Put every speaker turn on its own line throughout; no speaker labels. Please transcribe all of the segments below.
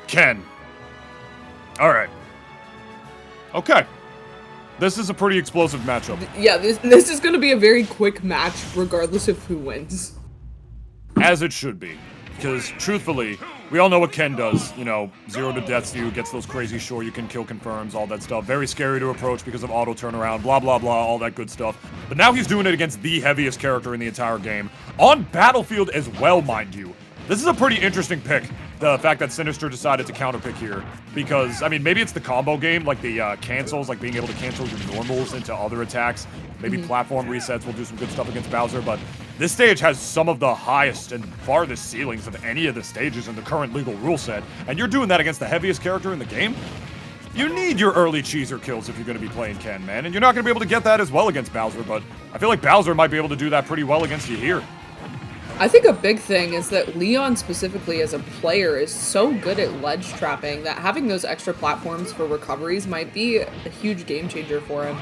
Ken. Alright. Okay. This is a pretty explosive matchup.
Yeah, this is going to be a very quick match, regardless of who wins.
As it should be. Because, truthfully, we all know what Ken does. You know, 0 to death to you, gets those crazy sure you can kill confirms, all that stuff. Very scary to approach because of auto turnaround, blah, blah, blah, all that good stuff. But now he's doing it against the heaviest character in the entire game. On Battlefield as well, mind you. This is a pretty interesting pick. The fact that Synnister decided to counterpick here. Because, I mean, maybe it's the combo game, like the cancels, like being able to cancel your normals into other attacks. Maybe platform resets will do some good stuff against Bowser, but this stage has some of the highest and farthest ceilings of any of the stages in the current legal rule set, and you're doing that against the heaviest character in the game? You need your early cheeser kills if you're going to be playing Ken, man, and you're not going to be able to get that as well against Bowser, but I feel like Bowser might be able to do that pretty well against you here.
I think a big thing is that Leon specifically as a player is so good at ledge trapping that having those extra platforms for recoveries might be a huge game changer for him.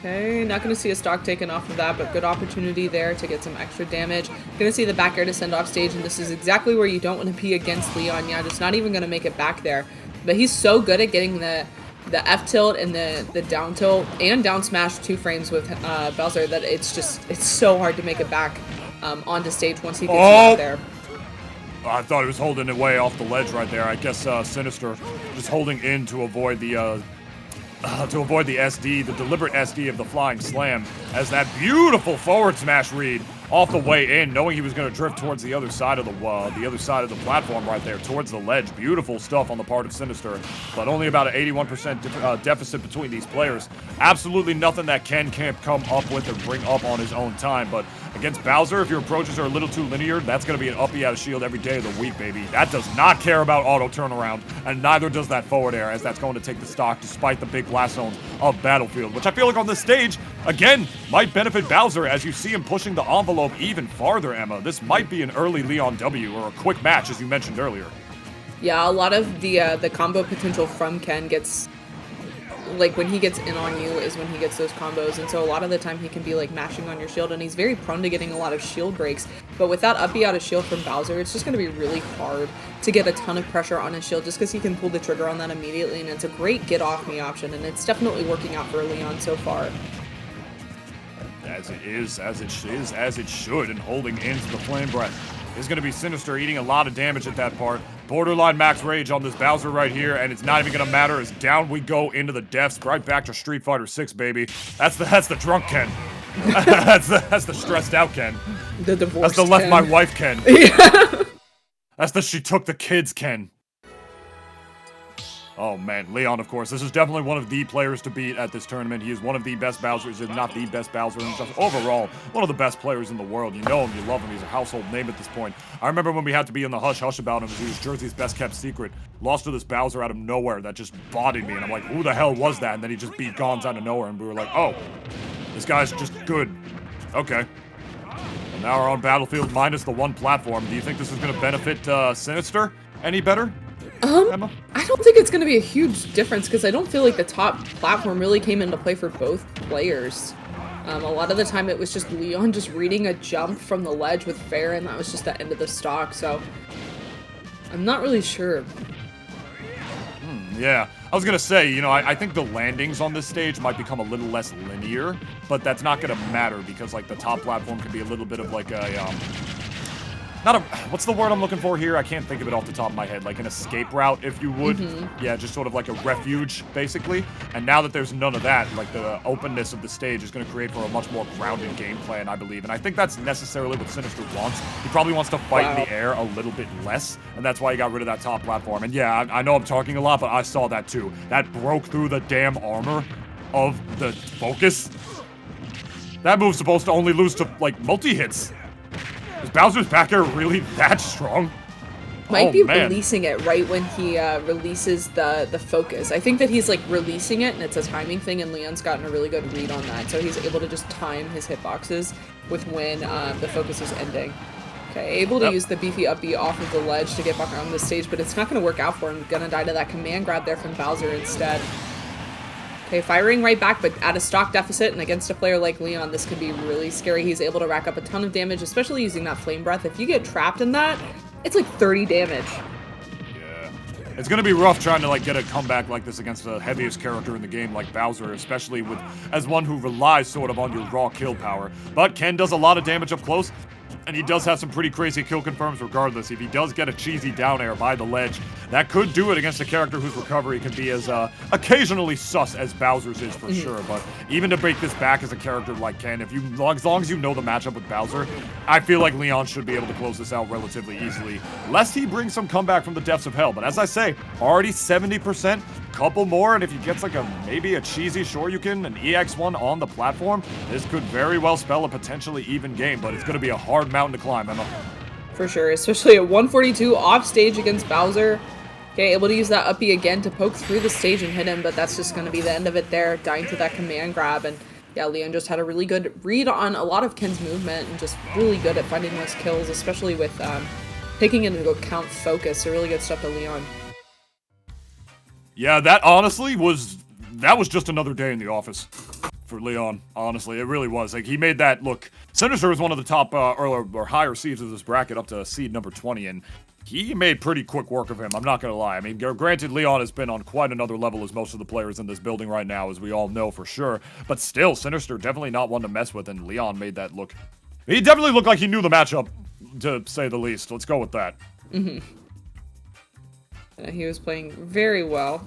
Okay, not going to see a stock taken off of that, but good opportunity there to get some extra damage. Going to see the back air to send off stage, and this is exactly where you don't want to be against Leon. Yeah, just not even going to make it back there. But he's so good at getting the F tilt and the down tilt and down smash 2 frames with Bowser that it's so hard to make it back onto stage once he gets out there.
I thought he was holding it way off the ledge right there. I guess Synnister just holding in to avoid the SD, the deliberate SD of the flying slam, as that beautiful forward smash read off the way in, knowing he was going to drift towards the other side of the platform right there, towards the ledge. Beautiful stuff on the part of Synnister, but only about an 81% deficit between these players. Absolutely nothing that Ken can't come up with or bring up on his own time, but against Bowser, if your approaches are a little too linear, that's going to be an uppy out of shield every day of the week, baby. That does not care about auto turnaround, and neither does that forward air, as that's going to take the stock despite the big blast zones of Battlefield, which I feel like on this stage, again, might benefit Bowser as you see him pushing the envelope even farther, Emma. This might be an early Leon W, or a quick match, as you mentioned earlier.
Yeah, a lot of the combo potential from Ken gets, like, when he gets in on you is when he gets those combos, and so a lot of the time he can be, like, mashing on your shield, and he's very prone to getting a lot of shield breaks, but with that uppy out of shield from Bowser, it's just going to be really hard to get a ton of pressure on his shield, just because he can pull the trigger on that immediately, and it's a great get-off-me option, and it's definitely working out for Leon so far.
As it should, and holding into the flame breath is going to be Synnister, eating a lot of damage at that part. Borderline max rage on this Bowser right here, and it's not even going to matter as down we go into the depths, right back to Street Fighter 6, baby. That's the drunk Ken. that's the stressed out Ken.
The divorced
That's the left
Ken.
my wife Ken.
Yeah.
That's the she took the kids Ken. Oh man, Leon, of course. This is definitely one of the players to beat at this tournament. He is one of the best Bowsers, if not the best Bowser, and just overall, one of the best players in the world. You know him, you love him, he's a household name at this point. I remember when we had to be in the hush-hush about him, because he was Jersey's best-kept secret. Lost to this Bowser out of nowhere that just bodied me, and I'm like, who the hell was that? And then he just beat Gons out of nowhere, and we were like, oh, this guy's just good. Okay. And now we're on Battlefield minus the one platform. Do you think this is going to benefit Synnister any better? Emma?
I don't think it's going to be a huge difference because I don't feel like the top platform really came into play for both players. A lot of the time it was just Leon just reading a jump from the ledge with Fair, and that was just the end of the stock, so I'm not really sure.
Yeah, I was gonna say, you know, I think the landings on this stage might become a little less linear, but that's not gonna matter because, like, the top platform can be a little bit of like a, what's the word I'm looking for here? I can't think of it off the top of my head. Like an escape route, if you would. Yeah, just sort of like a refuge, basically. And now that there's none of that, like the openness of the stage is going to create for a much more grounded game plan, I believe. And I think that's necessarily what Synnister wants. He probably wants to fight in the air a little bit less, and that's why he got rid of that top platform. And yeah, I know I'm talking a lot, but I saw that too. That broke through the damn armor of the focus. That move's supposed to only lose to, like, multi-hits. Is Bowser's back air really that strong?
Might be releasing it right when he releases the focus. I think that he's like releasing it and it's a timing thing, and Leon's gotten a really good read on that. So he's able to just time his hitboxes with when the focus is ending. Okay, able to use the beefy up B off of the ledge to get back on the stage, but it's not going to work out for him. Gonna die to that command grab there from Bowser instead. Okay, firing right back, but at a stock deficit, and against a player like Leon, this could be really scary. He's able to rack up a ton of damage, especially using that flame breath. If you get trapped in that, it's like 30 damage.
Yeah. It's going to be rough trying to like get a comeback like this against the heaviest character in the game like Bowser, especially with as one who relies sort of on your raw kill power. But Ken does a lot of damage up close, and he does have some pretty crazy kill confirms regardless. If he does get a cheesy down air by the ledge, that could do it against a character whose recovery can be as occasionally sus as Bowser's is for sure. But even to break this back as a character like Ken, as long as you know the matchup with Bowser, I feel like Leon should be able to close this out relatively easily, lest he brings some comeback from the depths of hell. But as I say, already 70%, couple more, and if he gets like maybe a cheesy Shoryuken, an EX1 on the platform, this could very well spell a potentially even game, but it's going to be a hard mountain to climb, Emma.
For sure, especially at 142 off stage against Bowser. Okay, able to use that uppy again to poke through the stage and hit him, but that's just going to be the end of it there, dying to that command grab. And yeah, Leon just had a really good read on a lot of Ken's movement and just really good at finding those kills, especially with taking into account focus. So really good stuff to Leon.
Yeah, that honestly was just another day in the office for Leon. Honestly, it really was. Like, he made that look. Synnister was one of the top or higher seeds of this bracket, up to seed number 20, and he made pretty quick work of him. I'm not gonna lie. I mean, granted, Leon has been on quite another level as most of the players in this building right now, as we all know for sure. But still, Synnister definitely not one to mess with, and Leon made that look. He definitely looked like he knew the matchup, to say the least. Let's go with that.
He was playing very well.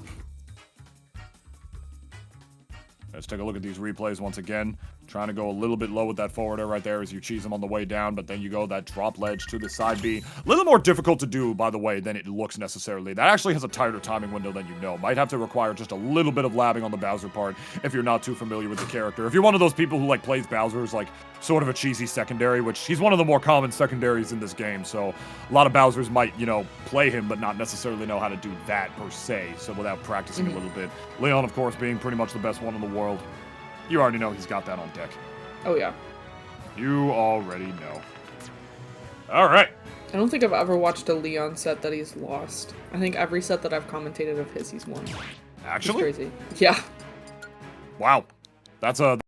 Let's take a look at these replays once again. Trying to go a little bit low with that forward air right there as you cheese him on the way down, but then you go that drop ledge to the side B. A little more difficult to do, by the way, than it looks necessarily. That actually has a tighter timing window than you know. Might have to require just a little bit of labbing on the Bowser part if you're not too familiar with the character. If you're one of those people who like plays Bowser as like sort of a cheesy secondary, which he's one of the more common secondaries in this game, so a lot of Bowsers might, you know, play him but not necessarily know how to do that per se, so without practicing a little bit. Leon, of course, being pretty much the best one in the world. You already know he's got that on deck.
Oh, yeah.
You already know. All right.
I don't think I've ever watched a Leon set that he's lost. I think every set that I've commentated of his, he's won.
Actually?
It's crazy. Yeah.
Wow. That's a...